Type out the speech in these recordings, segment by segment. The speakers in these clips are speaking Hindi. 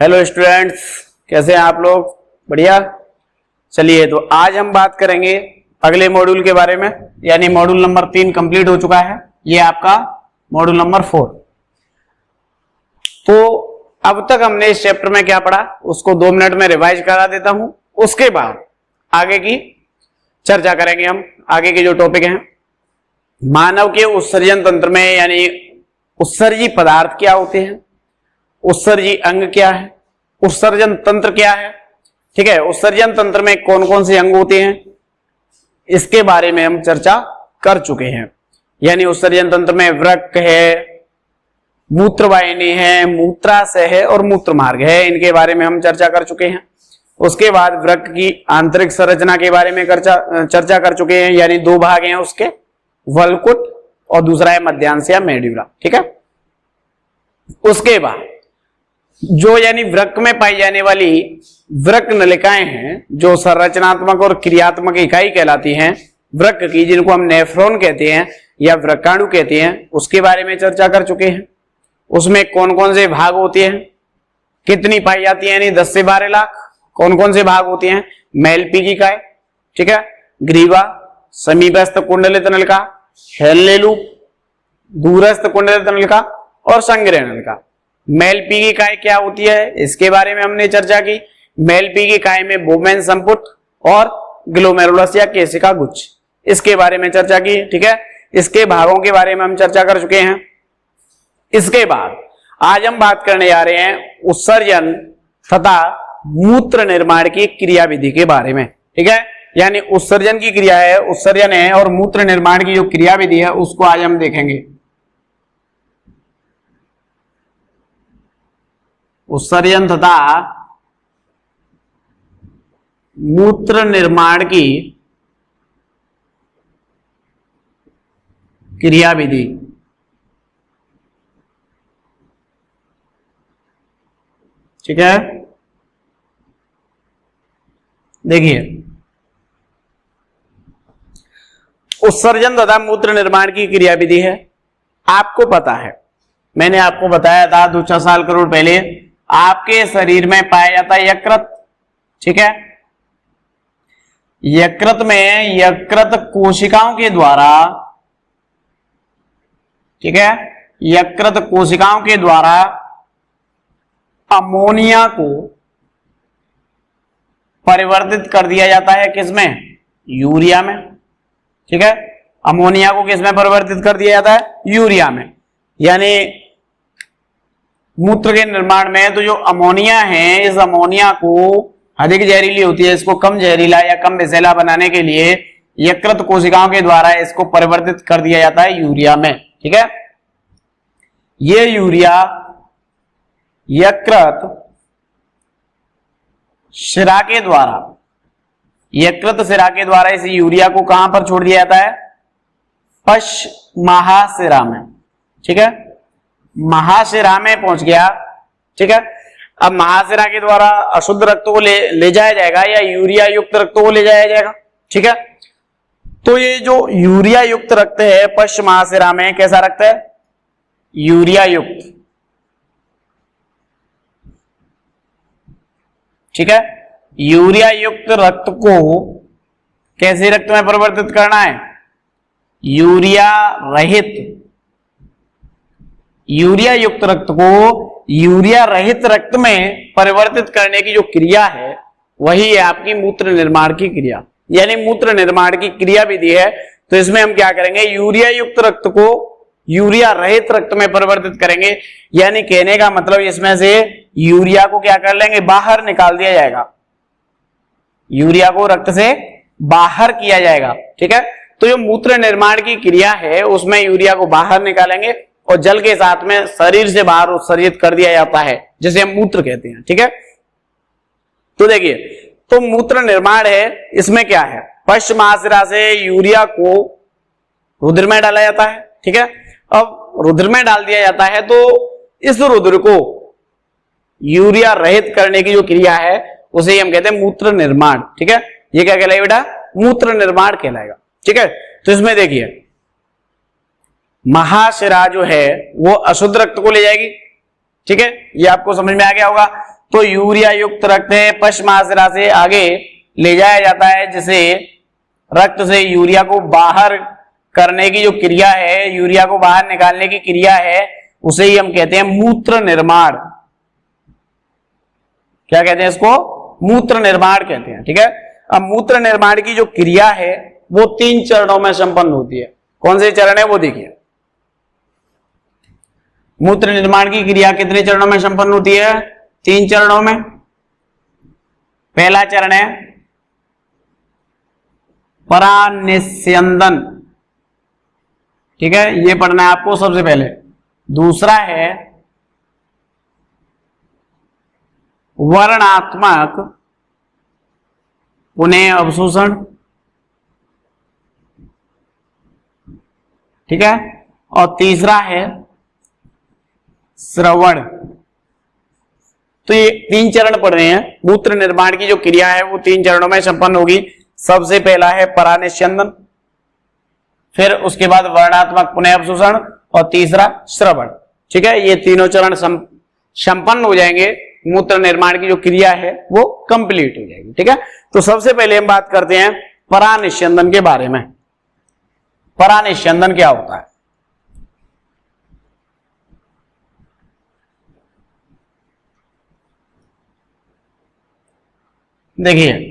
हेलो स्टूडेंट्स, कैसे हैं आप लोग? बढ़िया। चलिए, तो आज हम बात करेंगे अगले मॉड्यूल के बारे में, यानी मॉड्यूल नंबर 3 कंप्लीट हो चुका है। ये आपका मॉड्यूल नंबर 4। तो अब तक हमने इस चैप्टर में क्या पढ़ा उसको 2 मिनट में रिवाइज करा देता हूं। उसके बाद आगे की चर्चा करेंगे हम। आगे के जो टॉपिक हैं, मानव के उत्सर्जन तंत्र में, यानी उत्सर्जी पदार्थ क्या होते हैं, उत्सर्जी अंग क्या है, उत्सर्जन तंत्र क्या है, ठीक है, उत्सर्जन तंत्र में कौन कौन से अंग होते हैं, इसके बारे में हम चर्चा कर चुके हैं। यानी उत्सर्जन तंत्र में वृक्क है, मूत्रवाहिनी है, मूत्राशय है और मूत्र मार्ग है, इनके बारे में हम चर्चा कर चुके हैं। उसके बाद वृक्क की आंतरिक संरचना के बारे में चर्चा कर चुके हैं, यानी 2 भाग हैं उसके, वल्कुट और दूसरा है मध्यांश या मेड्यूला, ठीक है। उसके बाद जो यानी वृक्क में पाई जाने वाली वृक्क नलिकाएं हैं, जो संरचनात्मक और क्रियात्मक इकाई कहलाती हैं वृक्क की, जिनको हम नेफ्रॉन कहते हैं या वृक्काणु कहते हैं, उसके बारे में चर्चा कर चुके हैं। उसमें कौन कौन से भाग होते हैं, कितनी पाई जाती है, यानी 10 से 12 लाख कौन कौन से भाग होते हैं। मेलपीगिकाएं, ठीक है, ग्रीवा, समीपस्थ कुंडलित नलिका, हेलने लूप, दूरस्थ कुंडलित नलिका और संग्रह नलिका। मेलपीगिकाएं क्या होती है, इसके बारे में हमने चर्चा की। मेलपीगिकाएं में बोमेन संपुट और ग्लोमेरुलस या केशिका गुच्छ, इसके बारे में चर्चा की, ठीक है। इसके भागों के बारे में हम चर्चा कर चुके हैं। इसके बाद आज हम बात करने जा रहे हैं उत्सर्जन तथा मूत्र निर्माण की क्रिया विधि के बारे में, ठीक है। यानी उत्सर्जन की क्रिया है, उत्सर्जन है, और मूत्र निर्माण की जो क्रिया विधि है उसको आज हम देखेंगे। उत्सर्जन तथा मूत्र निर्माण की क्रिया विधि, ठीक है। देखिए, उत्सर्जन तथा मूत्र निर्माण की क्रिया विधि है। आपको पता है, मैंने आपको बताया था 2-4 साल करोड़ पहले, आपके शरीर में पाया जाता है यकृत, ठीक है। यकृत में यकृत कोशिकाओं के द्वारा, ठीक है, यकृत कोशिकाओं के द्वारा अमोनिया को परिवर्तित कर दिया जाता है, किसमें, यूरिया में, ठीक है। अमोनिया को किसमें परिवर्तित कर दिया जाता है, यूरिया में। यानी मूत्र के निर्माण में तो जो अमोनिया है, इस अमोनिया को अधिक जहरीली होती है, इसको कम जहरीला या कम विषैला बनाने के लिए यकृत कोशिकाओं के द्वारा इसको परिवर्तित कर दिया जाता है यूरिया में, ठीक है। ये यूरिया यकृत शिरा के द्वारा, यकृत शिरा के द्वारा इस यूरिया को कहां पर छोड़ दिया जाता है, पश्च महाशिरा में, ठीक है। महाशिरा में पहुंच गया, ठीक है। अब महाशिरा के द्वारा अशुद्ध रक्त को ले जाया जाएगा या यूरिया युक्त रक्त को ले जाया जाएगा, ठीक है। तो ये जो यूरिया युक्त रक्त है पश्च महाशिरा में, कैसा रक्त है, यूरिया युक्त, ठीक है। यूरिया युक्त रक्त को कैसे रक्त में परिवर्तित करना है, यूरिया रहित, यूरिया युक्त रक्त को यूरिया रहित रक्त में परिवर्तित करने की जो क्रिया है वही है आपकी मूत्र निर्माण की क्रिया, यानी मूत्र निर्माण की क्रिया विधि है। तो इसमें हम क्या करेंगे, यूरिया युक्त रक्त को यूरिया रहित रक्त में परिवर्तित करेंगे। यानी कहने का मतलब इसमें से यूरिया को क्या कर लेंगे, बाहर निकाल दिया जाएगा, यूरिया को रक्त से बाहर किया जाएगा, ठीक है। तो जो मूत्र निर्माण की क्रिया है उसमें यूरिया को बाहर निकालेंगे और जल के साथ में शरीर से बाहर उत्सर्जित कर दिया जाता है, जिसे हम मूत्र कहते हैं, ठीक है। तो देखिए, तो मूत्र निर्माण है, इसमें क्या है, पश्च महाशिरा से यूरिया को रुधिर में डाला जाता है, ठीक है। अब रुधिर में डाल दिया जाता है तो इस रुधिर को यूरिया रहित करने की जो क्रिया है उसे हम कहते हैं मूत्र निर्माण, ठीक है। ये क्या कहलाएगा बेटा, मूत्र निर्माण कहलाएगा, ठीक है। तो इसमें देखिए, महाशिरा जो है वो अशुद्ध रक्त को ले जाएगी, ठीक है, ये आपको समझ में आ गया होगा। तो यूरिया युक्त रक्त है पश्च महाशिरा से आगे ले जाया जाता है, जिसे रक्त से यूरिया को बाहर करने की जो क्रिया है, यूरिया को बाहर निकालने की क्रिया है, उसे ही हम कहते हैं मूत्र निर्माण। क्या कहते हैं इसको? मूत्र निर्माण कहते हैं। ठीक है, अब मूत्र निर्माण की जो क्रिया है वो 3 चरणों में संपन्न होती है। कौन से चरण है वो देखिए। मूत्र निर्माण की क्रिया कितने चरणों में संपन्न होती है? 3 चरणों में। पहला चरण है परानिस्यंदन, ठीक है, ये पढ़ना है आपको सबसे पहले। दूसरा है वर्णात्मक पुनः अवशोषण, ठीक है, और तीसरा है श्रवण। तो ये 3 चरण पढ़ रहे हैं। मूत्र निर्माण की जो क्रिया है वो 3 चरणों में संपन्न होगी। सबसे पहला है परानिस्यंदन, फिर उसके बाद वर्णात्मक पुनः अवशोषण और तीसरा श्रवण। ठीक है, ये तीनों चरण संपन्न हो जाएंगे, मूत्र निर्माण की जो क्रिया है वो कंप्लीट हो जाएगी। ठीक है, तो सबसे पहले हम बात करते हैं परानिस्यंदन के बारे में। परानिस्यंदन क्या होता है? देखिए,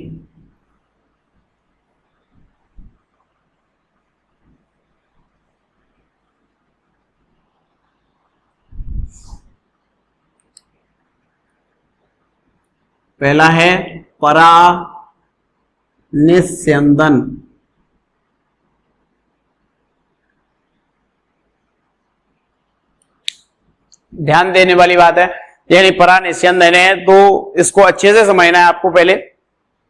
पहला है परानिस्यंदन। ध्यान देने वाली बात है, यानी परानिस्यंदन है तो इसको अच्छे से समझना है आपको। पहले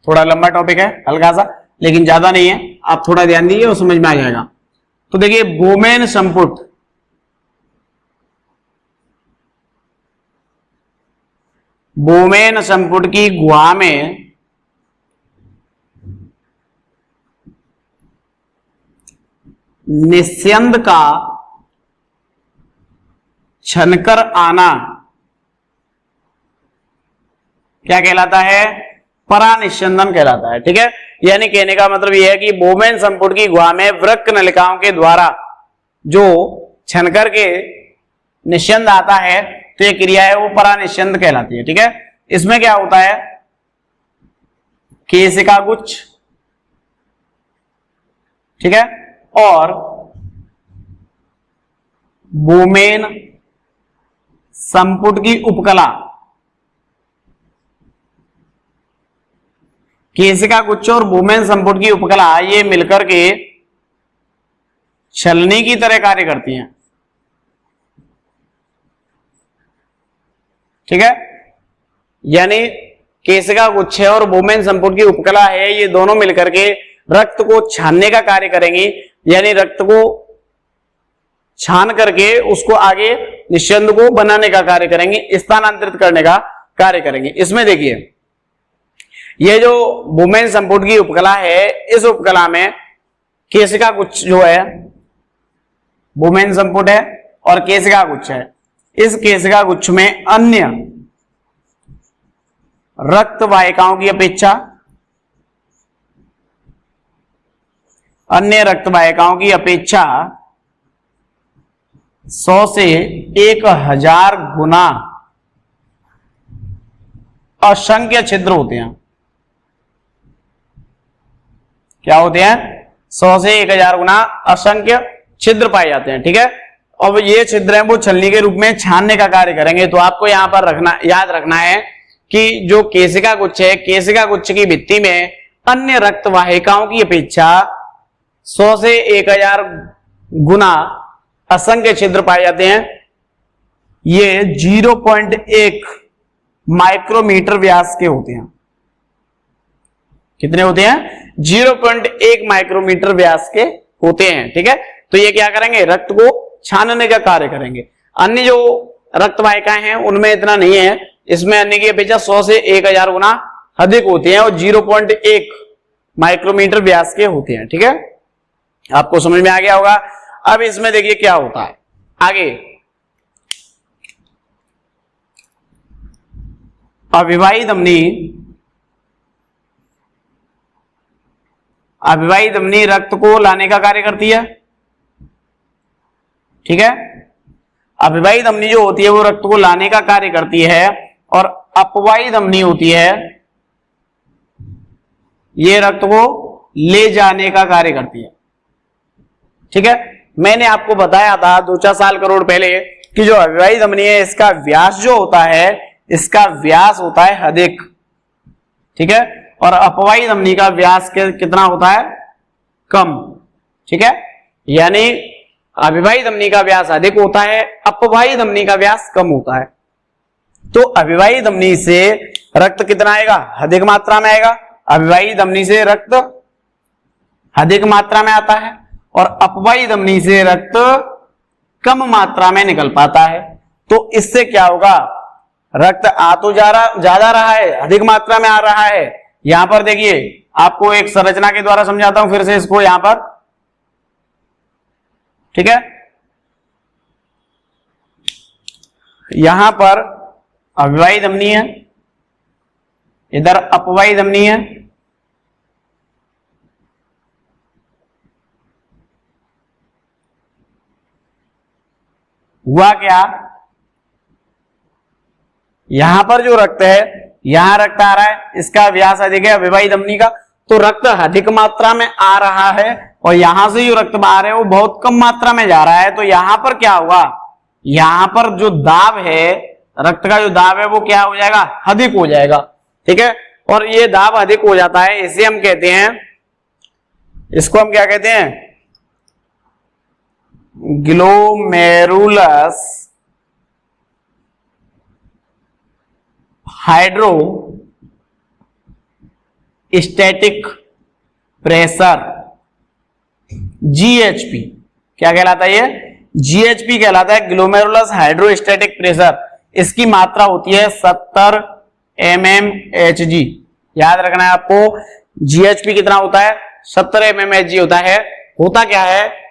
थोड़ा लंबा टॉपिक है, हल्का सा, लेकिन ज्यादा नहीं है, आप थोड़ा ध्यान दीजिए और समझ में आ जाएगा। तो देखिए, बोमेन संपुट, बोमेन संपुट की गुहा में निस्यंद का छनकर आना क्या कहलाता है? परानिस्यंदन कहलाता है। ठीक है, यानी कहने का मतलब यह है कि बोमेन संपुट की गुहा में वृक्क नलिकाओं के द्वारा जो छनकर के निस्यंद आता है, तो ये क्रिया है वो परानिस्यंद कहलाती है। ठीक है, इसमें क्या होता है? केशिका गुच्छ, ठीक है, और बोमेन संपुट की उपकला, केशिका गुच्छ और बोमेन संपुट की उपकला ये मिलकर के छलनी की तरह कार्य करती हैं। ठीक है, यानी केशिका गुच्छ और बोमेन संपुट की उपकला है, ये दोनों मिलकर के रक्त को छानने का कार्य करेंगी, यानी रक्त को छान करके उसको आगे निस्यंद को बनाने का कार्य करेंगे, स्थानांतरित करने का कार्य करेंगे। इसमें देखिए, ये जो बोमेन संपुट की उपकला है, इस उपकला में केशिका गुच्छ जो है, बोमेन संपुट है और केशिका गुच्छ है। इस केशिका गुच्छ में अन्य रक्त वाहिकाओं की अपेक्षा, अन्य रक्त वाहिकाओं की अपेक्षा 100 से 1000 गुना असंख्य छिद्र होते हैं। क्या होते हैं? 100 से 1000 गुना असंख्य छिद्र पाए जाते हैं। ठीक है, और ये छिद्र हैं वो छलनी के रूप में छानने का कार्य करेंगे। तो आपको यहां पर याद रखना है कि जो केशिका गुच्छ है, केशिका गुच्छ की भित्ति में अन्य रक्त वाहिकाओं की अपेक्षा 100 से 1000 गुना असंख्य छिद्र पाए जाते हैं। ये 0.1 माइक्रोमीटर व्यास के होते हैं। कितने होते हैं? 0.1 माइक्रोमीटर व्यास के होते हैं। ठीक है, तो ये क्या करेंगे? रक्त को छानने का कार्य करेंगे। अन्य जो रक्त वाहिकाएं हैं उनमें इतना नहीं है, इसमें अन्य की अपेक्षा 100 से 1000 गुना अधिक होते हैं और 0.1 माइक्रोमीटर व्यास के होते हैं। ठीक है, आपको समझ में आ गया होगा। अब इसमें देखिए क्या होता है आगे। अविवाही धमनी, अविवाही धमनी रक्त को लाने का कार्य करती है। ठीक है, अविवाही धमनी जो होती है वो रक्त को लाने का कार्य करती है, और अपवाही धमनी होती है ये रक्त को ले जाने का कार्य करती है। ठीक है, मैंने आपको बताया था 2-4 साल करोड़ पहले कि जो अविवाही धमनी है इसका व्यास जो होता है, इसका व्यास होता है अधिक। ठीक है, और अपवाही धमनी का व्यास कितना होता है, कम। ठीक है, यानी अविवाही धमनी का व्यास अधिक होता है, अपवाही धमनी का व्यास कम होता है। तो अविवाही धमनी से रक्त कितना आएगा, अधिक मात्रा में आएगा। अविवाही धमनी से रक्त अधिक मात्रा में आता है, और अपवाही धमनी से रक्त कम मात्रा में निकल पाता है। तो इससे क्या होगा, रक्त आ तो ज्यादा रहा है, अधिक मात्रा में आ रहा है। यहां पर देखिए, आपको एक संरचना के द्वारा समझाता हूं फिर से इसको यहां पर। ठीक है, यहां पर अविवाही धमनी है, इधर अपवाही धमनी है। हुआ क्या, यहां पर जो रक्त है, यहां रक्त आ रहा है, इसका व्यास अधिक है अविवाही धमनी का, तो रक्त अधिक मात्रा में आ रहा है, और यहां से जो रक्त बाहर है वो बहुत कम मात्रा में जा रहा है। तो यहां पर क्या होगा, यहां पर जो दाब है, रक्त का जो दाब है वो क्या हो जाएगा, अधिक हो जाएगा। ठीक है, और ये दाब अधिक हो जाता है, इसे हम कहते हैं, इसको हम क्या कहते हैं, ग्लोमेरुलस हाइड्रोस्टैटिक प्रेशर, जीएचपी। क्या कहलाता है ये, जीएचपी कहलाता है, ग्लोमेरुलस हाइड्रोस्टैटिक प्रेशर। इसकी मात्रा होती है 70 mmHg। याद रखना है आपको, जीएचपी कितना होता है, 70 mmHg होता है। होता क्या है,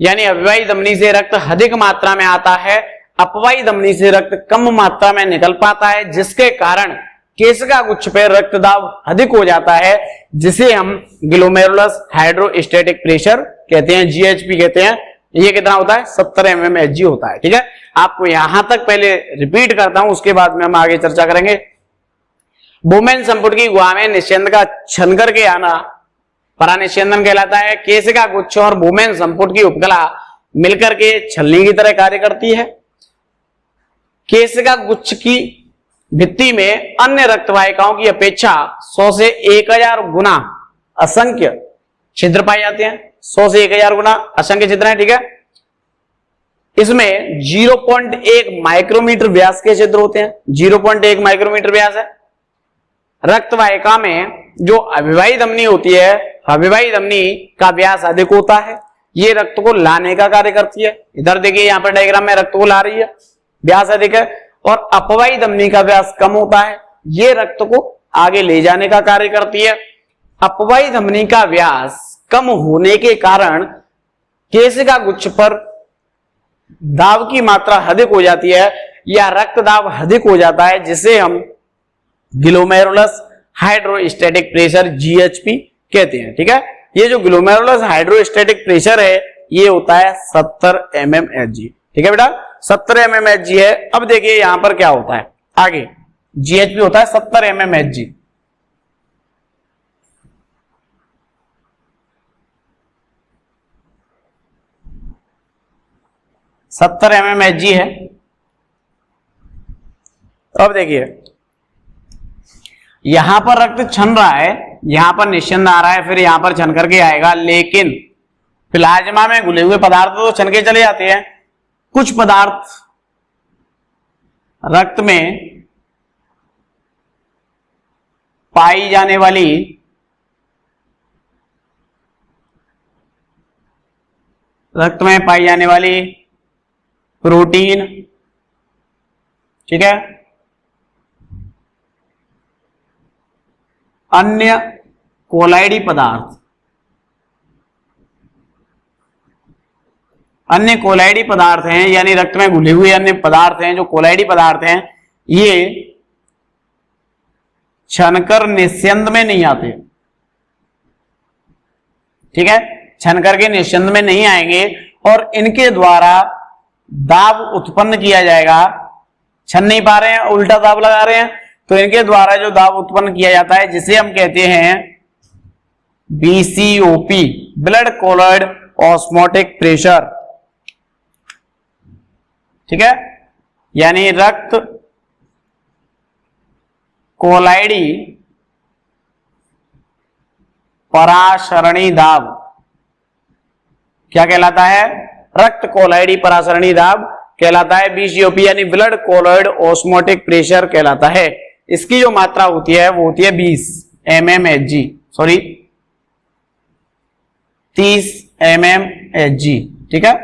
यानी अविवाही धमनी से रक्त अधिक मात्रा में आता है, अपवाही धमनी से रक्त कम मात्रा में निकल पाता है, जिसके कारण केशिका गुच्छ पे रक्तदाब अधिक हो जाता है, जिसे हम ग्लोमेरुलस हाइड्रोस्टैटिक प्रेशर कहते हैं, जीएचपी कहते हैं। ये कितना होता है, 70 mmHg होता है। ठीक है, आपको यहां तक पहले रिपीट करता हूं, उसके बाद में हम आगे चर्चा करेंगे। बोमेन संपुट की गुहा में निस्यंद का छन करके आना परानिस्यंदन कहलाता है। केशिका गुच्छ और बोमेन संपुट की उपकला मिलकर के छलनी की तरह कार्य करती है। केशिका गुच्छ की भित्ति में अन्य रक्तवाहिकाओं की अपेक्षा 100 से 1000 गुना असंख्य छिद्र पाए जाते हैं। 100 से 1000 गुना असंख्य छिद्र हैं। ठीक है, इसमें 0.1 माइक्रोमीटर व्यास के छिद्र होते हैं। 0.1 माइक्रोमीटर व्यास है। रक्तवाहिका में जो अविवाही धमनी होती है, अविवाही धमनी का व्यास अधिक होता है, ये रक्त को लाने का कार्य करती है। इधर देखिए, यहां पर डायग्राम में रक्त को ला रही है, व्यास अधिक है। और अपवाही धमनी का व्यास कम होता है, ये रक्त को आगे ले जाने का कार्य करती है। अपवाही धमनी का व्यास कम होने के कारण केशिका गुच्छ पर दाब की मात्रा अधिक हो जाती है, या रक्त दाब अधिक हो जाता है, जिसे हम ग्लोमेरुलस हाइड्रोस्टैटिक प्रेशर जीएचपी कहते हैं। ठीक है, ये जो ग्लोमेरुलस हाइड्रोस्टैटिक प्रेशर है ये होता है 70 mmHg। ठीक है बेटा, 70 mmHg है। अब देखिए यहां पर क्या होता है आगे, जीएचपी होता है 70 mmHg। mmHg है। अब देखिए यहां पर रक्त छन रहा है, यहां पर निस्यंद आ रहा है, फिर यहां पर छन करके आएगा, लेकिन प्लाज्मा में घुले हुए पदार्थ तो छन के चले जाते हैं। कुछ पदार्थ रक्त में पाई जाने वाली प्रोटीन, ठीक है, अन्य कोलाइडी पदार्थ, अन्य कोलाइडी पदार्थ हैं, यानी रक्त में घुले हुए अन्य पदार्थ हैं जो कोलाइडी पदार्थ हैं, ये छनकर निस्यंद में नहीं आते, ठीक है, छनकर के निस्यंद में नहीं आएंगे और इनके द्वारा दाब उत्पन्न किया जाएगा। छन नहीं पा रहे हैं, उल्टा दाब लगा रहे हैं, तो इनके द्वारा जो दाब उत्पन्न किया जाता है जिसे हम कहते हैं BCOP, blood colloid osmotic pressure, ठीक है, यानी रक्त कोलाइडी परासरणी दाब। क्या कहलाता है? रक्त कोलाइडी परासरणी दाब कहलाता है। BCOP यानी ब्लड कोलॉइड ऑस्मोटिक प्रेशर कहलाता है। इसकी जो मात्रा होती है वो होती है 20 mmHg, सॉरी 30 mmHg, ठीक है।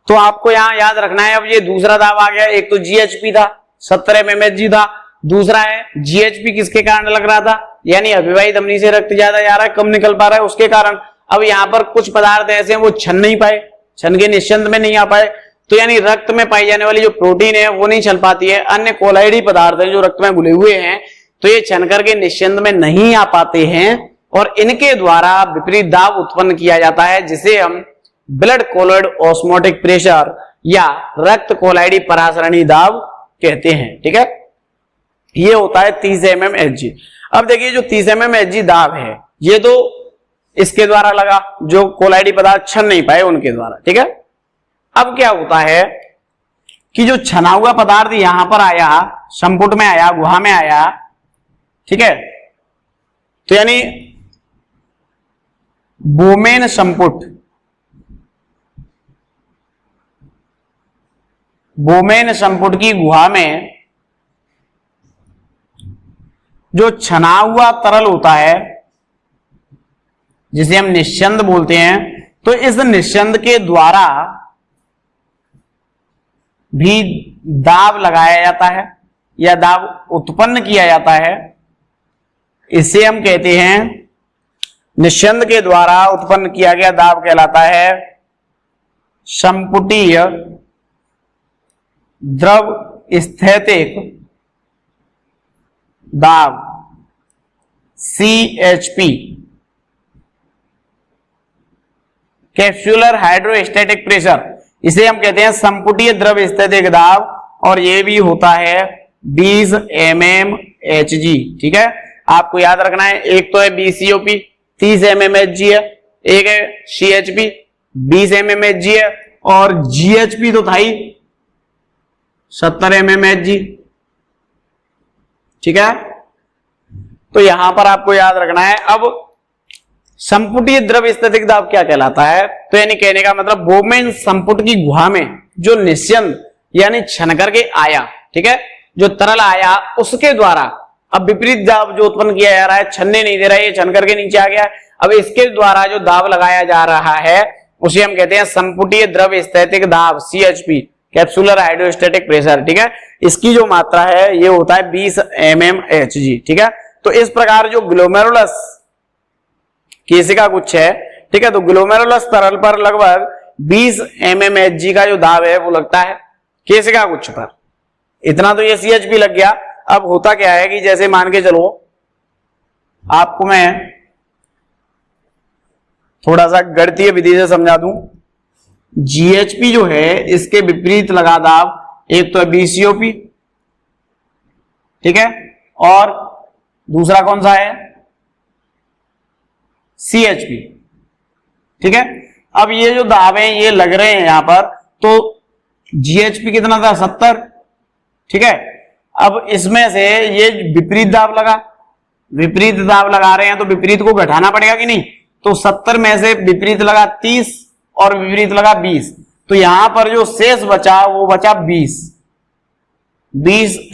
तो आपको यहां याद रखना है, अब ये दूसरा दाब आ गया, एक तो GHP था 70 mmHg था, दूसरा है GHP किसके कारण लग रहा था, यानी अभिवाही धमनी से रक्त ज्यादा जा रहा है, कम निकल पा रहा है, उसके कारण। अब यहां पर कुछ पदार्थ ऐसे हैं वो छन नहीं पाए, छन के निस्यंद में नहीं आ पाए, तो यानी रक्त में पाई जाने वाली जो प्रोटीन है वो नहीं चल पाती है। अन्य कोलाइडी पदार्थ है जो रक्त में घुले हुए हैं, तो ये छन करके निस्यंद में नहीं आ पाते हैं और इनके द्वारा विपरीत दाब उत्पन्न किया जाता है, जिसे हम ब्लड कोलॉइड ऑस्मोटिक प्रेशर या रक्त कोलाइडी परासरणी दाब कहते हैं, ठीक है। ये होता है 30 mmHg। अब देखिए जो 30 mmHg दाब है ये तो इसके द्वारा लगा, जो कोलाइडी पदार्थ छन नहीं पाए उनके द्वारा, ठीक है। अब क्या होता है कि जो छना हुआ पदार्थ यहां पर आया, संपुट में आया, गुहा में आया, ठीक है, तो यानी बोमेन संपुट, बोमेन संपुट की गुहा में जो छना हुआ तरल होता है जिसे हम निस्यंद बोलते हैं, तो इस निस्यंद के द्वारा भी दाब लगाया जाता है या दाब उत्पन्न किया जाता है। इसे हम कहते हैं निस्यंद के द्वारा उत्पन्न किया गया दाब कहलाता है संपुटीय द्रव स्थैतिक दाब, CHP, कैप्सुलर हाइड्रोस्टैटिक प्रेशर। इसे हम कहते हैं संपुटीय द्रव स्थैतिक दाब और ये भी होता है 20 mmHg, ठीक है। आपको याद रखना है, एक तो है BCOP 30 mmHg है, एक है CHP 20 mmHg है और GHP तो था ही 70 mmHg, ठीक है। तो यहां पर आपको याद रखना है। अब संपुटीय द्रव स्थैतिक दाब क्या कहलाता है, तो यानी कहने का मतलब बोमेन संपुट की गुहा में जो निस्यंद यानी छन करके आया, ठीक है, जो तरल आया उसके द्वारा अब विपरीत दाब जो उत्पन्न किया जा रहा है, छनने नहीं दे रहा है, ये छन करके नीचे आ गया। अब इसके द्वारा जो दाब लगाया जा रहा है उसे हम कहते हैं संपुटीय द्रव स्थैतिक दाब, CHP, कैप्सुलर हाइड्रोस्टैटिक प्रेशर, ठीक है। इसकी जो मात्रा है ये होता है 20 mmHg, ठीक है। तो इस प्रकार जो ग्लोमेरुलस केशिका गुच्छ है, ठीक है, तो ग्लोमेरुलस तरल पर लगभग 20 mmHg का जो दाब है वो लगता है केशिका गुच्छ पर। इतना तो ये CHP लग गया। अब होता क्या है कि जैसे मान के चलो, आपको मैं थोड़ा सा गणितीय विधि से समझा दूं। GHP जो है इसके विपरीत लगा दाब, एक तो है BCOP, ठीक है, और दूसरा कौन सा है CHP, ठीक है। अब ये जो दाब है ये लग रहे हैं यहां पर, तो GHP कितना था 70, ठीक है। अब इसमें से ये विपरीत दाब लगा, विपरीत दाब लगा रहे हैं तो विपरीत को घटाना पड़ेगा कि नहीं, तो 70 में से विपरीत लगा 30 और विपरीत लगा 20, तो यहां पर जो शेष बचा वो बचा 20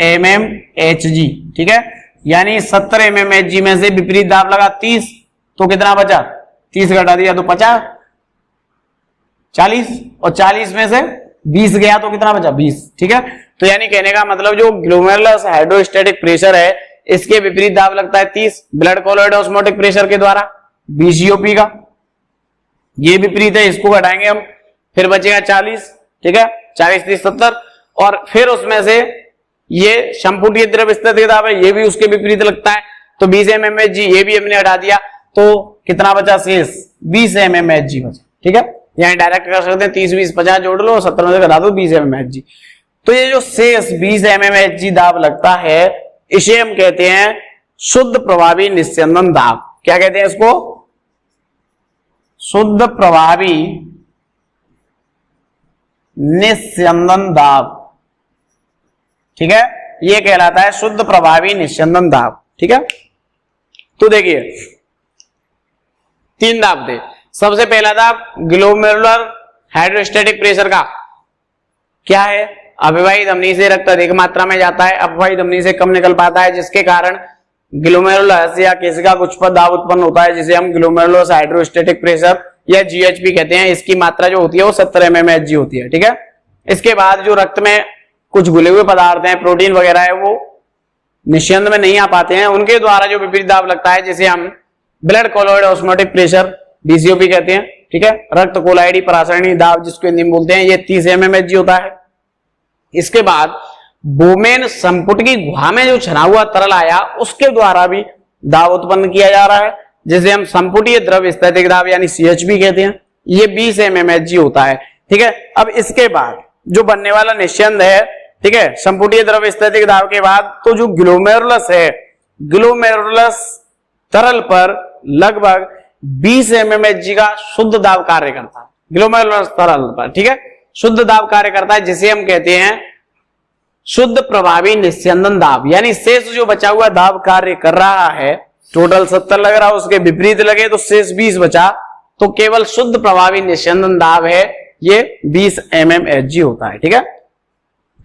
mmHg, ठीक है। यानी 70 mmHg में से विपरीत दाब लगा 30, तो कितना बचा, 30 घटा दिया तो 50, 40, और 40 में से 20 गया तो कितना बचा 20, ठीक है। तो यानी कहने का मतलब जो ग्लोमेरुलस हाइड्रोस्टैटिक प्रेशर है इसके विपरीत दाब लगता है 30 ब्लड कोलॉइड ऑस्मोटिक प्रेशर के द्वारा, BCOP का ये विपरीत है, इसको घटाएंगे हम, फिर बचेगा 40, ठीक है, 40 30 70, और फिर उसमें से ये संपुटीय द्रव स्थितिज दाब है, ये भी उसके विपरीत लगता है, तो 20 mmHg ये भी हमने हटा दिया, तो कितना बचा शेष 20 mmHg बचा। ठीक है, यानी डायरेक्ट कर सकते हैं 30 20 50 जोड़ लो, 70 में से घटा दो 20 mmHg। तो ये जो शेष 20 mmHg दाब लगता है इसे हम कहते हैं शुद्ध प्रभावी निस्यंदन दाब। क्या कहते हैं इसको? शुद्ध प्रभावी निस्यंदन दाब। ठीक है, ये कहलाता है शुद्ध प्रभावी निस्यंदन दाब। ठीक है, तो देखिए 3 दाब थे। सबसे पहला दाब ग्लोमेरुलर हाइड्रोस्टैटिक प्रेशर का क्या है? अविवाहित धमनी से रक्त अधिक मात्रा में जाता है, अपवाहित धमनी से कम निकल पाता है, जिसके कारण ग्लोमेरुलस या केशिका गुच्छ पर दाब उत्पन्न होता है, जिसे हम ग्लोमेरुलर हाइड्रोस्टैटिक प्रेशर या जीएचपी कहते हैं। इसकी मात्रा जो होती है वो 70 mmHg होती है। ठीक है, इसके बाद जो रक्त में कुछ घुले हुए पदार्थ हैं, प्रोटीन वगैरह है, वो निस्यंद में नहीं आ पाते हैं, उनके द्वारा जो विपरीत दाब लगता है जिसे हम ब्लड कोलॉइड ऑस्मोटिक प्रेशर बीसीओपी कहते हैं। ठीक है, रक्त कोलाइडी परासरणी दाब जिसको हिंदी में बोलते हैं, ये 30 mmHg होता है। इसके बाद बोमेन संपुट की गुहा में जो छना हुआ तरल आया उसके द्वारा भी दाब उत्पन्न किया जा रहा है, जिसे हम संपुटीय द्रव स्थैतिक दाब यानी सीएचबी कहते हैं। ये 20 mmHg होता है। ठीक है, अब इसके बाद जो बनने वाला निस्यंद है, ठीक है, संपुटीय द्रव स्थैतिक दाब के बाद तो जो ग्लोमेरुलस है, ग्लोमेरुलस तरल पर लगभग 20 mmHg का शुद्ध दाब कार्य करता है। ग्लोमेरुलस तरल पर, ठीक है, शुद्ध दाब कार्य करता है, जिसे हम कहते हैं शुद्ध प्रभावी निस्यंदन दाब। यानी शेष जो बचा हुआ दाब कार्य कर रहा है, टोटल 70 लग रहा है, उसके विपरीत लगे तो शेष 20 बचा, तो केवल शुद्ध प्रभावी निस्यंदन दाब है, ये 20 mmHg होता है। ठीक है,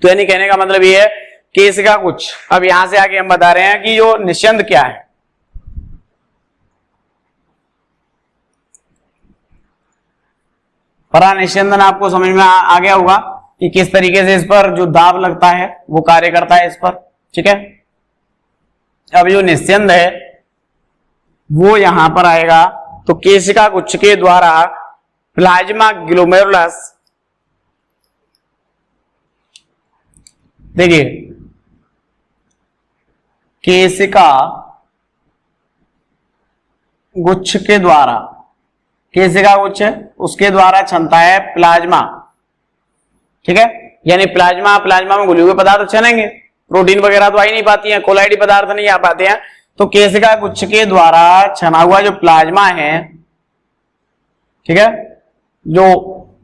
तो यानी कहने का मतलब ये है केशिका गुच्छ। अब यहां से आगे हम बता रहे हैं कि जो निस्यंद क्या है। परानिस्यंदन आपको समझ में आ गया होगा कि किस तरीके से इस पर जो दाब लगता है वो कार्य करता है इस पर। ठीक है, अब जो निस्यंद है वो यहां पर आएगा, तो केशिका गुच्छ के द्वारा प्लाज्मा ग्लोमेरुलस, देखिए केशिका गुच्छ के द्वारा, केशिका गुच्छ उसके द्वारा छनता है प्लाज्मा। ठीक है, यानी प्लाज्मा में घुले हुए पदार्थ छनेंगे, प्रोटीन वगैरह तो आ ही नहीं पाती हैं, कोलाइडी पदार्थ नहीं आ पाते हैं, तो केशिका गुच्छ के द्वारा छना हुआ जो प्लाज्मा है, ठीक है, जो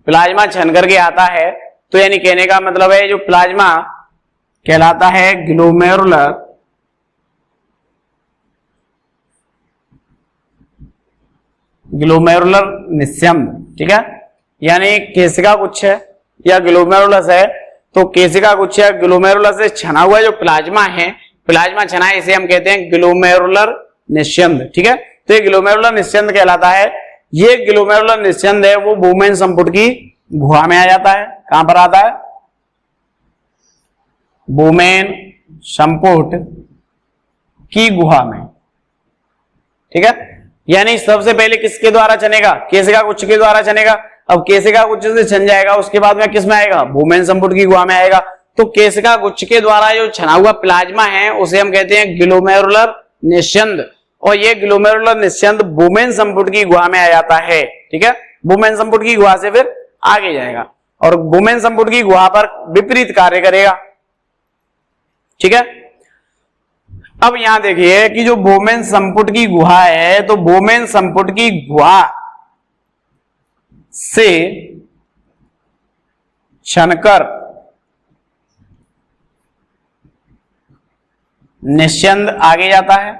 प्लाज्मा छन करके आता है, तो यानी कहने का मतलब है जो प्लाज्मा कहलाता है ग्लोमेरुलर निस्यंद। ठीक है, यानी केशिका गुच्छ है या ग्लोमेरुलस है, तो केशिका गुच्छ या ग्लोमेरुलस से छना हुआ जो प्लाज्मा है, प्लाज्मा छना है, इसे हम कहते हैं ग्लोमेरुलर निस्यंद। ठीक है, तो ये ग्लोमेरुलर निस्यंद कहलाता है। ये ग्लोमेरुलर निस्यंद है वो बोमेन संपुट की गुहा में आ जाता है। कहां पर आता है? बोमेन संपुट की गुहा में। ठीक है, यानी सबसे पहले किसके द्वारा छनेगा? केशिका गुच्छ के द्वारा छनेगा। अब केशिका गुच्छ से छन जाएगा, उसके बाद में किस में आएगा? बोमेन संपुट की गुहा में आएगा। तो केशिका गुच्छ के द्वारा जो छना हुआ प्लाज्मा है उसे हम कहते हैं ग्लोमेरुलर निस्यंद, और ये ग्लोमेरुलर निस्यंद बोमेन संपुट की गुहा में आ जाता है। ठीक है, बोमेन संपुट की गुहा से फिर आगे जाएगा और बोमेन संपुट की गुहा पर विपरीत कार्य करेगा। ठीक है, अब यहां देखिए कि जो बोमेन संपुट की गुहा है, तो बोमेन संपुट की गुहा से छनकर निस्यंद आगे जाता है,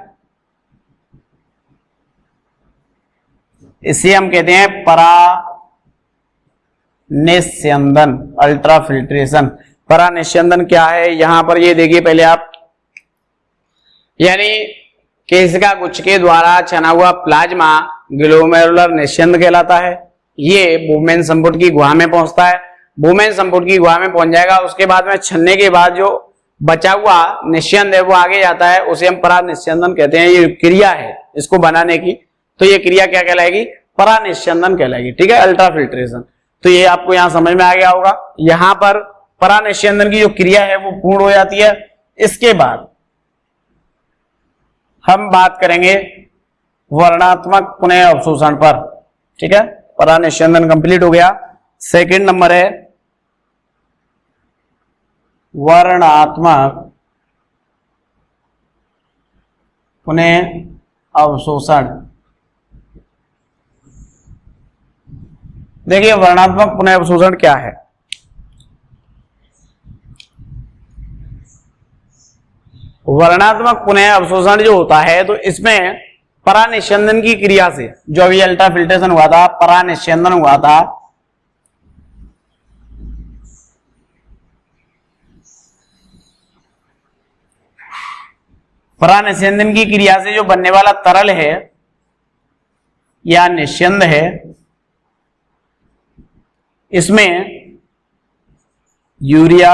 इसे हम कहते हैं परानिस्यंदन, अल्ट्राफिल्ट्रेशन। परानिस्यंदन क्या है? यहां पर ये देखिए पहले आप, यानी केशिका गुच्छ के द्वारा छना हुआ प्लाज्मा ग्लोमेरुलर निस्यंद कहलाता है। ये बोमेन संपुट की गुहा में पहुंचता है, बोमेन संपुट की गुहा में पहुंच जाएगा। उसके बाद में छनने के बाद जो बचा हुआ निस्यंद है वो आगे जाता है, उसे हम परानिस्यंदन कहते हैं। ये क्रिया है इसको बनाने की, तो ये क्रिया क्या कहलाएगी? परानिस्यंदन कहलाएगी। ठीक है, अल्ट्राफिल्ट्रेशन। तो ये आपको यहां समझ में आ गया होगा। यहां पर परानिस्यंदन की जो क्रिया है वो पूर्ण हो जाती है, इसके बाद हम बात करेंगे वर्णात्मक पुनः अवशोषण पर। ठीक है, परानिस्यंदन कंप्लीट हो गया। सेकंड नंबर है वर्णात्मक पुनः अवशोषण। देखिए वर्णात्मक पुनः अवशोषण क्या है। वर्णात्मक पुनः अवशोषण जो होता है तो इसमें परानिस्यंदन की क्रिया से, जो अभी अल्ट्रा फिल्ट्रेशन हुआ था, परानिस्यंदन हुआ था, परानिस्यंदन की क्रिया से जो बनने वाला तरल है या निस्यंद है, इसमें यूरिया,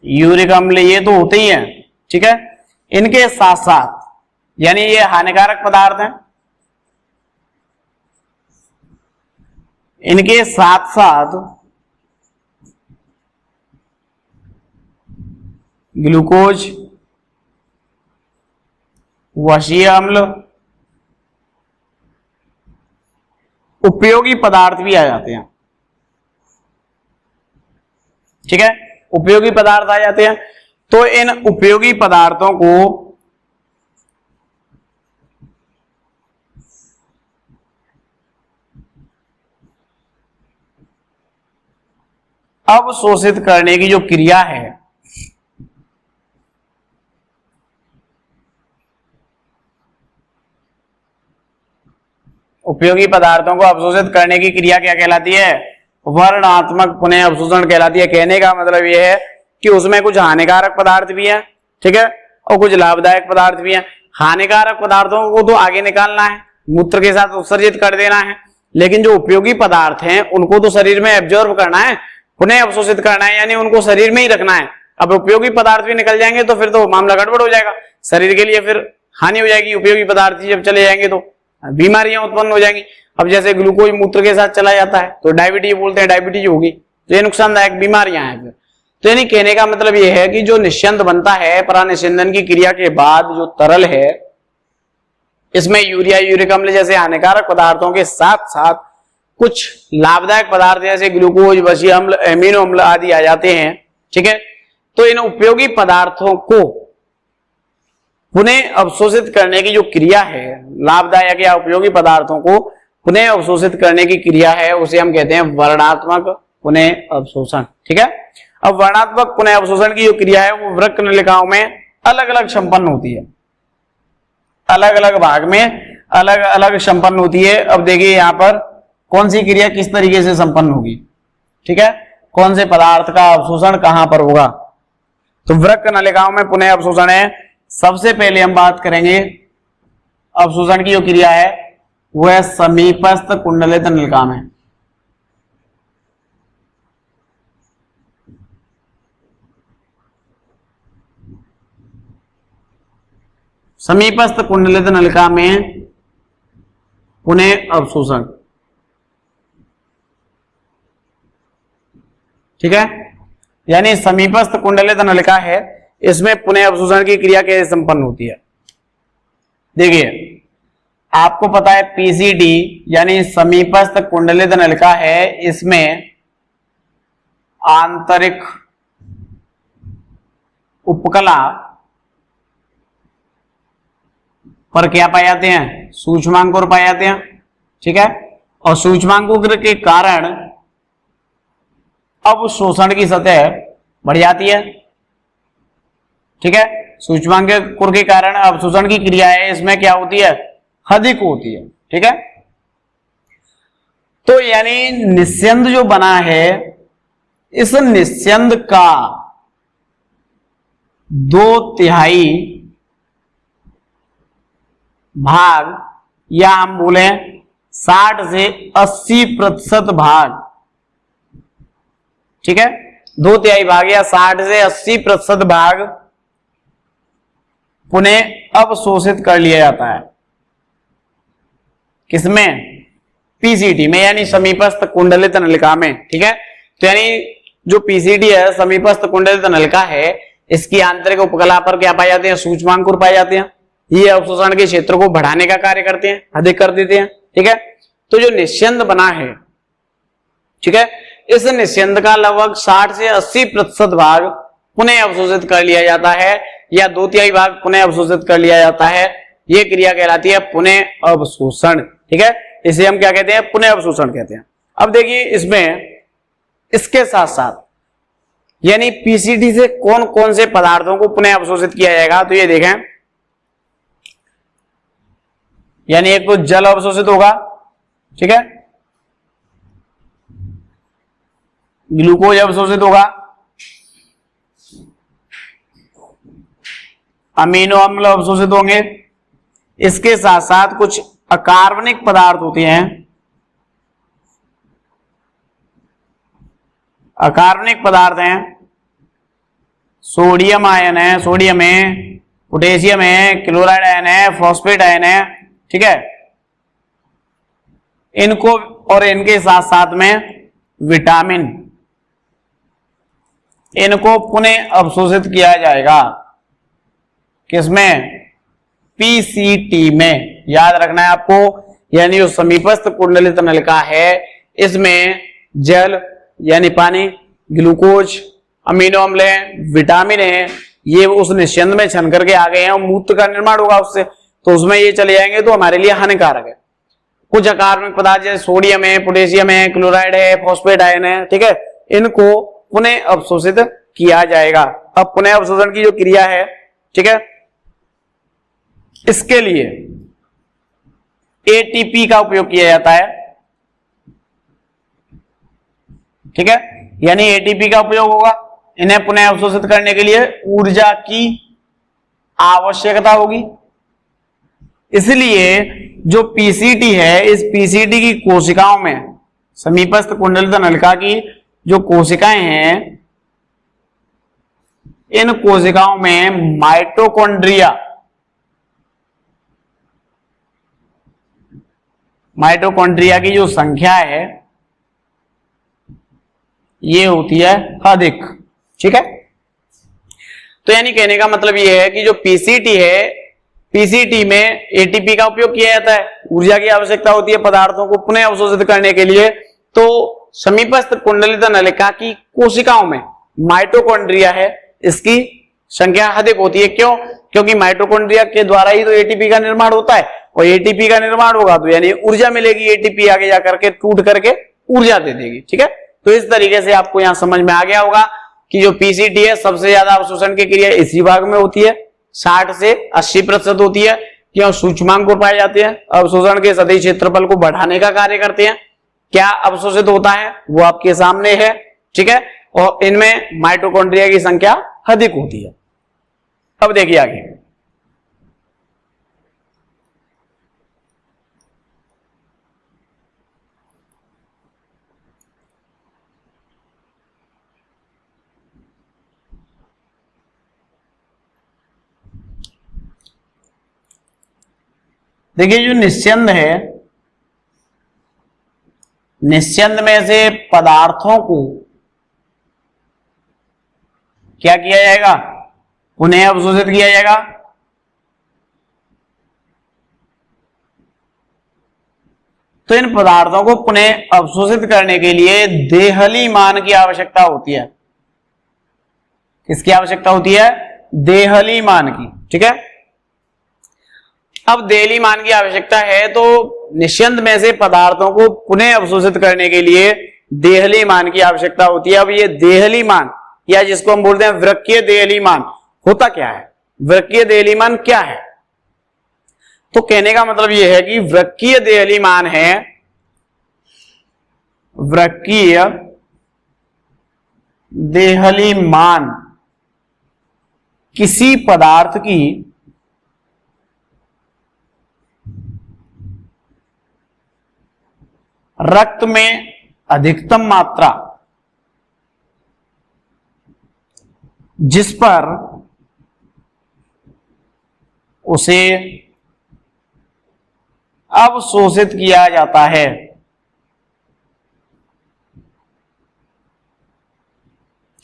यूरिक अम्ल ये तो होते ही हैं। ठीक है, इनके साथ साथ यानी ये हानिकारक पदार्थ हैं, इनके साथ साथ ग्लूकोज, वशीय अम्ल, उपयोगी पदार्थ भी आ जाते हैं। ठीक है, उपयोगी पदार्थ आ जाते हैं। तो इन उपयोगी पदार्थों को अवशोषित करने की जो क्रिया है, उपयोगी पदार्थों को अवशोषित करने की क्रिया क्या कहलाती है? वर्णात्मक पुनः अवशोषण कहलाती है। कहने का मतलब यह है कि उसमें कुछ हानिकारक पदार्थ भी है, ठीक है, और कुछ लाभदायक पदार्थ भी है। हानिकारक पदार्थों को तो आगे निकालना है, मूत्र के साथ उत्सर्जित कर देना है, लेकिन जो उपयोगी पदार्थ हैं उनको तो शरीर में एब्जॉर्ब करना है, पुनः अवशोषित करना है, यानी उनको शरीर में ही रखना है। अब उपयोगी पदार्थ भी निकल जाएंगे तो फिर तो मामला गड़बड़ हो जाएगा, शरीर के लिए फिर हानि हो जाएगी। उपयोगी पदार्थ जब चले जाएंगे तो बीमारियां उत्पन्न हो जाएंगी। अब जैसे ग्लूकोज मूत्र के साथ चला जाता है तो डायबिटीज बोलते हैं, डायबिटीज होगी, तो ये नुकसानदायक बीमारियां हैं। फिर तो यानी कहने का मतलब ये है कि जो निस्यंद बनता है परानिस्यंदन की क्रिया के बाद, जो तरल है, इसमें यूरिया, यूरिक अम्ल जैसे हानिकारक पदार्थों के साथ साथ कुछ लाभदायक पदार्थ जैसे ग्लूकोज, वशीय अम्ल, एमिनो अम्ल आदि आ जाते हैं। ठीक है, तो इन उपयोगी पदार्थों को पुनः अवशोषित करने की जो क्रिया है, लाभदायक या उपयोगी पदार्थों को पुनः अवशोषित करने की क्रिया है, उसे हम कहते हैं वर्णात्मक पुनः अवशोषण। ठीक है, अब वर्णात्मक पुनः अवशोषण की जो क्रिया है वो वृक्क नलिकाओं में अलग अलग संपन्न होती है, अलग अलग भाग में अलग अलग संपन्न होती है। अब देखिए यहां पर कौन सी क्रिया किस तरीके से संपन्न होगी। ठीक है, कौन से पदार्थ का अवशोषण कहां पर होगा। तो वृक्क नलिकाओं में पुनः अवशोषण है। सबसे पहले हम बात करेंगे अवशोषण की जो क्रिया है वो है समीपस्थ कुंडलित नलिका में। समीपस्थ कुंडलित नलिका में पुनः अवशोषण। ठीक है, यानी समीपस्थ कुंडलित नलिका है, इसमें पुनः अवशोषण की क्रिया कैसे संपन्न होती है। देखिए आपको पता है पीसीडी यानी समीपस्थ कुंडलित नलिका है, इसमें आंतरिक उपकला पर क्या पाए जाते हैं? सूक्ष्मांकुर पाए जाते हैं। ठीक है, और सूक्ष्मांकुर के कारण अवशोषण की सतह बढ़ जाती है। ठीक है, सूक्ष्मांकुर के कारण अवशोषण की क्रिया है, इसमें क्या होती है? अधिक होती है। ठीक है, तो यानी निस्यंद जो बना है, इस निस्यंद का 2/3 भाग, या हम बोले 60 से 80% भाग, ठीक है, 2/3 भाग या 60 से 80% भाग पुनः अवशोषित कर लिया जाता है। किसमें? पीसीटी में, यानी समीपस्थ कुंडलित नलिका में। ठीक है, तो यानी जो पीसीडी है, समीपस्थ कुंडलित नलिका है, इसकी आंतरिक उपकला पर क्या पाए जाते हैं? सूक्ष्मांकुर पाए जाते हैं। ये अवशोषण के क्षेत्र को बढ़ाने का कार्य करते हैं, अधिक कर देते हैं। ठीक है, तो जो निस्यंद बना है, ठीक है, इस निस्यंद का लगभग 60 से 80% भाग पुनः अवशोषित कर लिया जाता है, या 2/3 भाग पुनः अवशोषित कर लिया जाता है। यह क्रिया कहलाती है पुनः अवशोषण। ठीक है, इसे हम क्या कहते हैं? पुनः अवशोषण कहते हैं। अब देखिए इसमें इसके साथ साथ यानी पीसीडी से कौन कौन से पदार्थों को पुनः अवशोषित किया जाएगा, तो ये देखें, यानी एक तो जल अवशोषित होगा, ठीक है, ग्लूकोज अवशोषित होगा, अमीनो अम्ल अवशोषित होंगे, इसके साथ साथ कुछ अकार्बनिक पदार्थ होते हैं, अकार्बनिक पदार्थ हैं, सोडियम आयन है, सोडियम है, पोटेशियम है, क्लोराइड आयन है, फॉस्फेट आयन है, ठीक है, इनको और इनके साथ साथ में विटामिन, इनको पुनः अवशोषित किया जाएगा। किसमें? पीसीटी में। याद रखना है आपको, यानी जो समीपस्थ कुंडलित नलिका है, इसमें जल यानी पानी, ग्लूकोज, अमीनो अम्ल है, विटामिन है, ये उस निस्यंद में छन करके आ गए हैं और मूत्र का निर्माण होगा उससे, तो उसमें ये चले जाएंगे तो हमारे लिए हानिकारक है। कुछ अकार्बनिक पदार्थ जैसे सोडियम है, पोटेशियम है, क्लोराइड है, फॉस्फेट आयन है, ठीक है, इनको पुनः अवशोषित किया जाएगा। अब पुनः अवशोषण की जो क्रिया है, ठीक है, इसके लिए एटीपी का उपयोग किया जाता है। ठीक है, यानी एटीपी का उपयोग होगा। इन्हें पुनः अवशोषित करने के लिए ऊर्जा की आवश्यकता होगी, इसलिए जो पीसीटी है, इस पीसीटी की कोशिकाओं में, समीपस्थ कुंडलित नलिका की जो कोशिकाएं हैं, इन कोशिकाओं में माइटोकॉन्ड्रिया की जो संख्या है ये होती है अधिक। ठीक है, तो यानी कहने का मतलब ये है कि जो पीसीटी है, पीसीटी में एटीपी का उपयोग किया जाता है, ऊर्जा की आवश्यकता होती है पदार्थों को पुनः अवशोषित करने के लिए। तो समीपस्थ कुंडलित नलिका की कोशिकाओं में माइटोकॉन्ड्रिया है, इसकी संख्या अधिक होती है। क्यों? क्योंकि माइटोकॉन्ड्रिया के द्वारा ही तो एटीपी का निर्माण होता है, और एटीपी का निर्माण होगा तो यानी ऊर्जा मिलेगी, एटीपी आगे जाकर के टूट करके ऊर्जा दे देगी। ठीक है, तो इस तरीके से आपको यहां समझ में आ गया होगा कि जो पीसीटी है, सबसे ज्यादा अवशोषण की क्रिया इसी भाग में होती है, 60 से 80% होती है। क्यों? सूक्ष्मांकुर पाए जाते हैं, अवशोषण के सतही क्षेत्रफल को बढ़ाने का कार्य करते हैं। क्या अवशोषित होता है वो आपके सामने है। ठीक है, और इनमें माइटोकॉन्ड्रिया की संख्या अधिक होती है। अब देखिए आगे, देखिए जो निस्यंद है, निस्यंद में से पदार्थों को क्या किया जाएगा? पुनः अवशोषित किया जाएगा। तो इन पदार्थों को पुनः अवशोषित करने के लिए देहली मान की आवश्यकता होती है। किसकी आवश्यकता होती है? देहली मान की। ठीक है, अब देहली मान की आवश्यकता है, तो निस्यंद में से पदार्थों को पुनः अवशोषित करने के लिए देहली मान की आवश्यकता होती है। अब ये देहली मान, या जिसको हम बोलते हैं वृक्कीय देहली मान, होता क्या है? वृक्कीय देहली मान क्या है? तो कहने का मतलब यह है कि वृक्कीय देहली मान है, वृक्कीय देहली मान किसी पदार्थ की रक्त में अधिकतम मात्रा जिस पर उसे अवशोषित किया जाता है।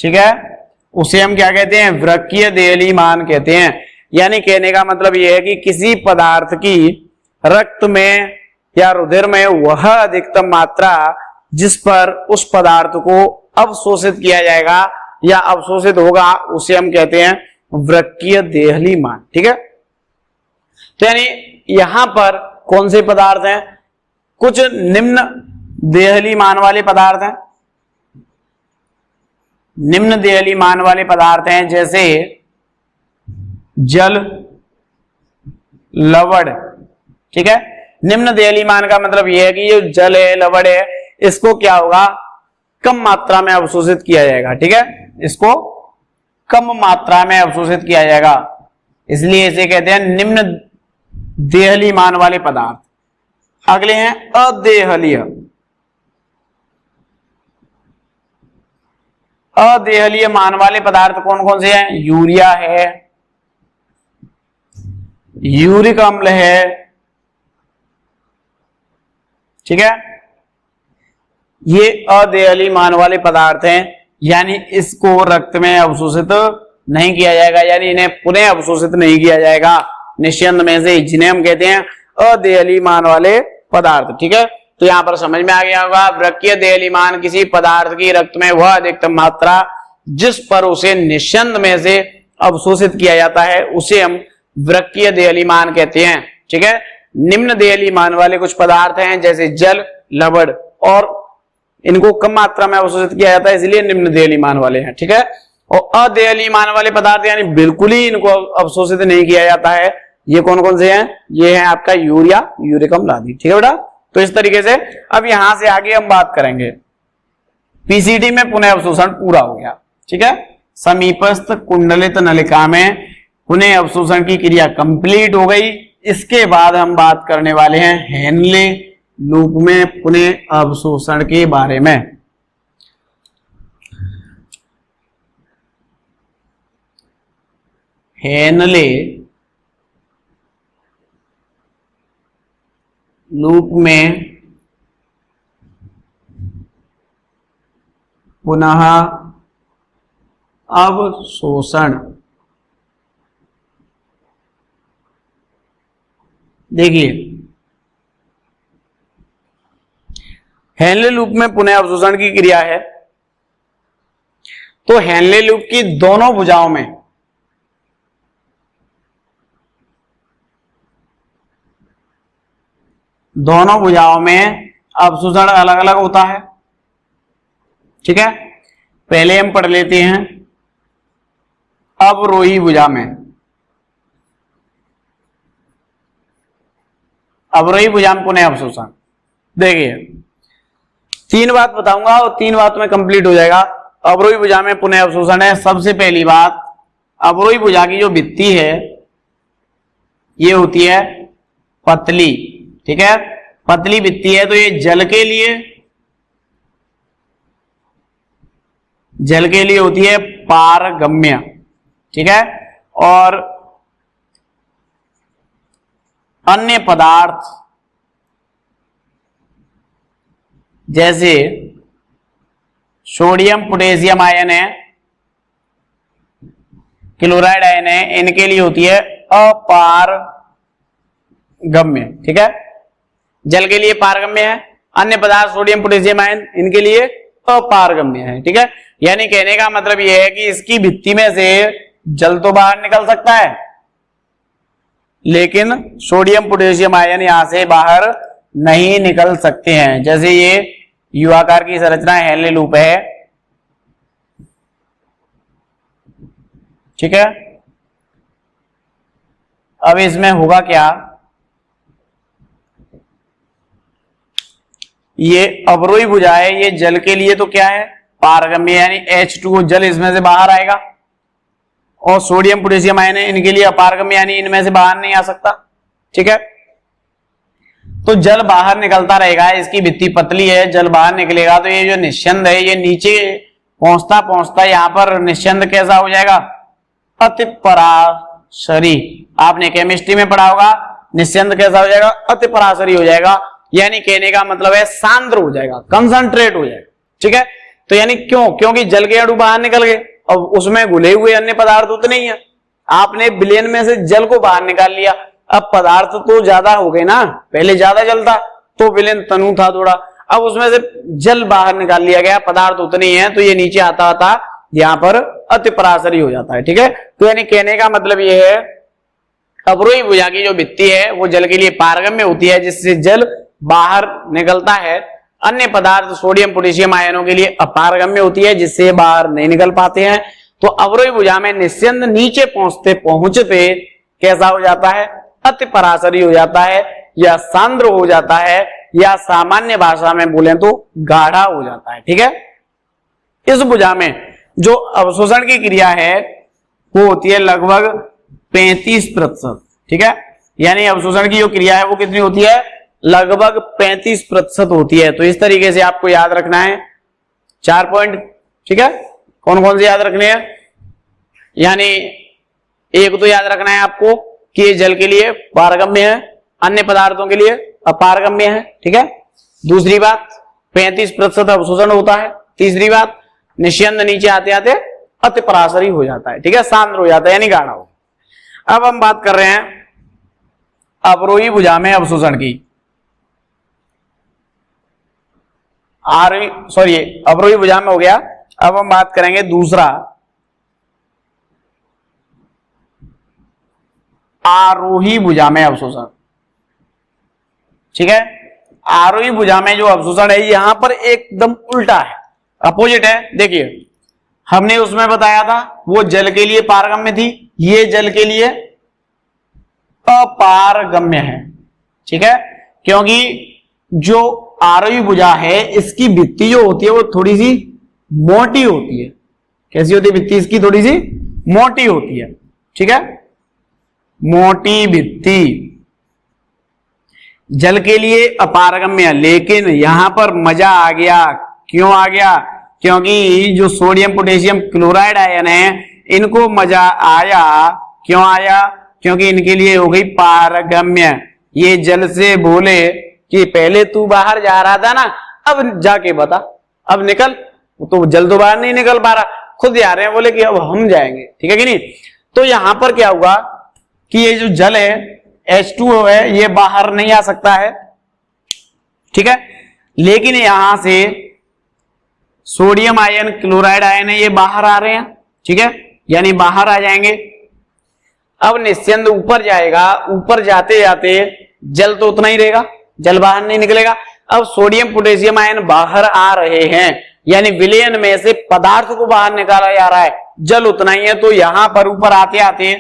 ठीक है, उसे हम क्या कहते हैं, वृक्कीय देहली मान कहते हैं। यानी कहने का मतलब यह है कि किसी पदार्थ की रक्त में या रुधिर में वह अधिकतम मात्रा जिस पर उस पदार्थ को अवशोषित किया जाएगा या अवशोषित होगा, उसे हम कहते हैं वृक्कीय देहली मान। ठीक है, तो यानी यहां पर कौन से पदार्थ हैं, कुछ निम्न देहली मान वाले पदार्थ हैं। निम्न देहली मान वाले पदार्थ हैं जैसे जल, लवण। ठीक है, निम्न देहली मान का मतलब यह है कि ये जल है, लवण है, इसको क्या होगा, कम मात्रा में अवशोषित किया जाएगा। ठीक है, इसको कम मात्रा में अवशोषित किया जाएगा, इसलिए इसे कहते हैं निम्न देहली मान वाले पदार्थ। अगले हैं अदेहलीय। अदेहलीय मान वाले पदार्थ कौन कौन से हैं, यूरिया है, यूरिक अम्ल है। ठीक है, ये अदेहली मान वाले पदार्थ हैं, यानी इसको रक्त में अवशोषित नहीं किया जाएगा, यानी इन्हें पुनः अवशोषित नहीं किया जाएगा निस्यंद में से, जिन्हें हम कहते हैं अदेहली मान वाले पदार्थ। ठीक है, तो यहां पर समझ में आ गया होगा, वृक्कीय देहली मान किसी पदार्थ की रक्त में वह अधिकतम मात्रा जिस पर उसे निस्यंद में से अवशोषित किया जाता है, उसे हम वृक्कीय देहली मान कहते हैं। ठीक है, निम्न देहली मान वाले कुछ पदार्थ हैं जैसे जल, लवण, और इनको कम मात्रा में अवशोषित किया जाता है, इसलिए निम्न देहली मान वाले हैं। ठीक है, और अदेहली मान वाले पदार्थ यानी बिल्कुल ही इनको अवशोषित नहीं किया जाता है, ये कौन कौन से हैं, ये है आपका यूरिया, यूरिक अम्ल आदि। ठीक है बेटा, तो इस तरीके से अब यहां से आगे हम बात करेंगे। पीसीडी में पुनः अवशोषण पूरा हो गया। ठीक है, समीपस्थ कुंडलित नलिका में पुनः अवशोषण की क्रिया कंप्लीट हो गई। इसके बाद हम बात करने वाले हैं हेनले लूप में पुनः अवशोषण के बारे में। हेनले लूप में पुनः अवशोषण। देखिए, हेनले लूप में पुनः अवशोषण की क्रिया है, तो हेनले लूप की दोनों भुजाओं में अवशोषण अलग अलग होता है। ठीक है, पहले हम पढ़ लेते हैं अवरोही भुजा में। अवरोही भुजा में पुनः अवशोषण, देखिए 3 बात बताऊंगा और 3 बात में कंप्लीट हो जाएगा। अवरोही भुजा में पुनः अवशोषण है, सबसे पहली बात, अवरोही भुजा की जो भित्ति है ये होती है पतली। ठीक है, पतली भित्ति है, तो ये जल के लिए होती है पारगम्य। ठीक है, और अन्य पदार्थ जैसे सोडियम पोटेशियम आयन है, क्लोराइड आयन है, इनके लिए होती है अपारगम्य। ठीक है, जल के लिए पारगम्य है, अन्य पदार्थ सोडियम पोटेशियम आयन इनके लिए अपारगम्य है। ठीक है, यानी कहने का मतलब यह है कि इसकी भित्ति में से जल तो बाहर निकल सकता है, लेकिन सोडियम पोटेशियम आयन यहां से बाहर नहीं निकल सकते हैं। जैसे ये यू आकार की संरचना हेनले लूप है। ठीक है, अब इसमें होगा क्या, ये अवरोही भुजा है, ये जल के लिए तो क्या है पारगम्य, यानी H2O जल इसमें से बाहर आएगा, और सोडियम पोटेशियम आयन है, इनके लिए अपारगम्य, यानी इनमें से बाहर नहीं आ सकता। ठीक है, तो जल बाहर निकलता रहेगा, इसकी भित्ति पतली है, जल बाहर निकलेगा, तो ये जो निस्यंद है ये नीचे पहुंचता पहुंचता यहां पर निस्यंद कैसा हो जाएगा, अति पराशरी। आपने केमिस्ट्री में पढ़ा होगा, निस्यंद कैसा हो जाएगा, अति पराशरी हो जाएगा, यानी कहने का मतलब है सांद्र हो जाएगा, कंसंट्रेट हो जाएगा। ठीक है, तो यानी क्यों? क्योंकि जल के अणु बाहर निकल गए, अब उसमें घुले हुए अन्य पदार्थ उतने ही है। आपने विलयन में से जल को बाहर निकाल लिया, अब पदार्थ तो ज्यादा हो गए ना, पहले ज्यादा जल था तो विलयन तनु था थोड़ा, अब उसमें से जल बाहर निकाल लिया गया, पदार्थ उतने ही हैं, तो ये नीचे आता आता यहां पर अति पराशरी हो जाता है। ठीक है, तो यानी कहने का मतलब ये है अवरोही भुजा की जो भित्ति है वो जल के लिए पारगम्य होती है, जिससे जल बाहर निकलता है। अन्य पदार्थ सोडियम पोटेशियम आयनों के लिए अपारगम्य होती है, जिससे बाहर नहीं निकल पाते हैं। तो अवरोही भुजा में निस्यंद नीचे पहुंचते पहुंचते कैसा हो जाता है? अति पराशरी हो जाता है, या सांद्र हो जाता है, या सामान्य भाषा में बोले तो गाढ़ा हो जाता है। ठीक है, इस भुजा में जो अवशोषण की क्रिया है वो होती है लगभग 35%। ठीक है, यानी अवशोषण की जो क्रिया है वो कितनी होती है? लगभग 35% होती है। तो इस तरीके से आपको याद रखना है 4 पॉइंट। ठीक है, कौन कौन से याद रखने हैं? यानी एक तो याद रखना है आपको कि ये जल के लिए पारगम्य है, अन्य पदार्थों के लिए अपारगम्य है। ठीक है, दूसरी बात 35% अवशोषण होता है। तीसरी बात निस्यंद नीचे आते आते अति पराशरी हो जाता है। ठीक है, सांद्र हो जाता है यानी गाढ़ा हो। अब हम बात कर रहे हैं अवरोही भुजा में अवशोषण की। अवरोही भुजा में हो गया। अब हम बात करेंगे दूसरा आरोही भुजा में अवशोषण। ठीक है, आरोही भुजा में जो अवशोषण है यहां पर एकदम उल्टा है, अपोजिट है। देखिए हमने उसमें बताया था वो जल के लिए पारगम्य थी, ये जल के लिए अपारगम्य है। ठीक है, क्योंकि जो आरोही भुजा है इसकी भित्ति जो होती है वो थोड़ी सी मोटी होती है। कैसी होती है भित्ति इसकी? थोड़ी सी मोटी होती है। ठीक है, मोटी भित्ति जल के लिए अपारगम्य। लेकिन यहां पर मजा आ गया। क्यों आ गया? क्योंकि जो सोडियम पोटेशियम क्लोराइड आयन है इनको मजा आया। क्यों आया? क्योंकि इनके लिए हो गई पारगम्य। ये जल से बोले कि पहले तू बाहर जा रहा था ना, अब जाके बता, अब निकल। तो जल तो बाहर नहीं निकल पा रहा, खुद जा रहे हैं, बोले कि अब हम जाएंगे। ठीक है कि नहीं? तो यहां पर क्या हुआ कि ये जो जल है H2O है ये बाहर नहीं आ सकता है। ठीक है, लेकिन यहां से सोडियम आयन क्लोराइड आयन है ये बाहर आ रहे हैं। ठीक है, यानी बाहर आ जाएंगे। अब निस्यंद ऊपर जाएगा, ऊपर जाते जाते जल तो उतना ही रहेगा, जल बाहर नहीं निकलेगा। अब सोडियम पोटेशियम आयन बाहर आ रहे हैं, यानी विलयन में से पदार्थ को बाहर निकाला जा रहा है, जल उतना ही है। तो यहां पर ऊपर आते आते,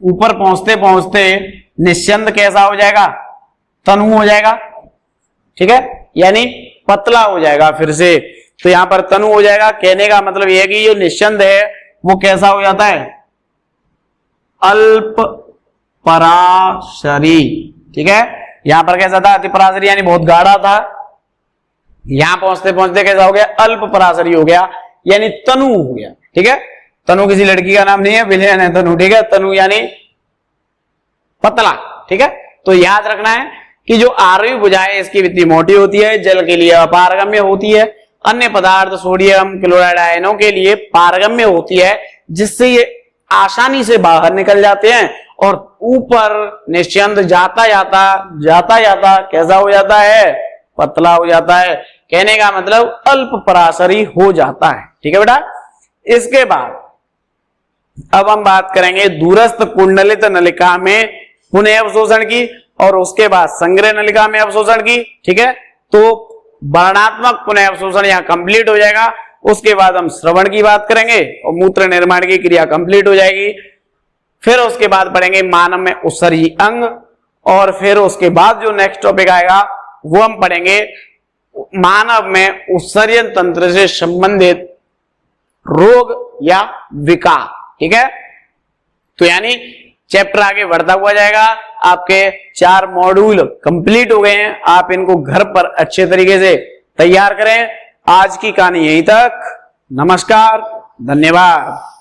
ऊपर पहुंचते पहुंचते निस्यंद कैसा हो जाएगा? तनु हो जाएगा। ठीक है, यानी पतला हो जाएगा फिर से। तो यहां पर तनु हो जाएगा। कहने का मतलब यह है कि जो निस्यंद है वो कैसा हो जाता है? अल्प पराशरी। ठीक है, यहां पर कैसा था? अति पराशरी, यानी बहुत गाढ़ा था। यहां पहुंचते पहुंचते कैसा हो गया? अल्प पराशरी हो गया, यानी तनु हो गया। ठीक है, तनु किसी लड़की का नाम नहीं है, विलयन है तनु। ठीक है, तनु यानी पतला। ठीक है, तो याद रखना है कि जो आरोही भुजा है इसकी भित्ति मोटी होती है, जल के लिए अपारगम्य होती है, अन्य पदार्थ सोडियम क्लोराइड आयनों के लिए पारगम्य होती है, जिससे ये आसानी से बाहर निकल जाते हैं। और ऊपर निस्यंद जाता जाता कैसा हो जाता है? पतला हो जाता है। कहने का मतलब अल्प पराशरी हो जाता है। ठीक है बेटा, इसके बाद अब हम बात करेंगे दूरस्थ कुंडलित नलिका में पुनः अवशोषण की, और उसके बाद संग्रह नलिका में अवशोषण की। ठीक है, तो वर्णात्मक पुनः अवशोषण यहाँ कंप्लीट हो जाएगा। उसके बाद हम श्रवण की बात करेंगे और मूत्र निर्माण की क्रिया कंप्लीट हो जाएगी। फिर उसके बाद पढ़ेंगे मानव में उत्सर्जी अंग, और फिर उसके बाद जो नेक्स्ट टॉपिक आएगा वो हम पढ़ेंगे मानव में उत्सर्जन तंत्र से संबंधित रोग या विकार। ठीक है, तो यानी चैप्टर आगे बढ़ता हुआ जाएगा। आपके 4 मॉड्यूल कंप्लीट हो गए हैं, आप इनको घर पर अच्छे तरीके से तैयार करें। आज की कहानी यहीं तक। नमस्कार, धन्यवाद।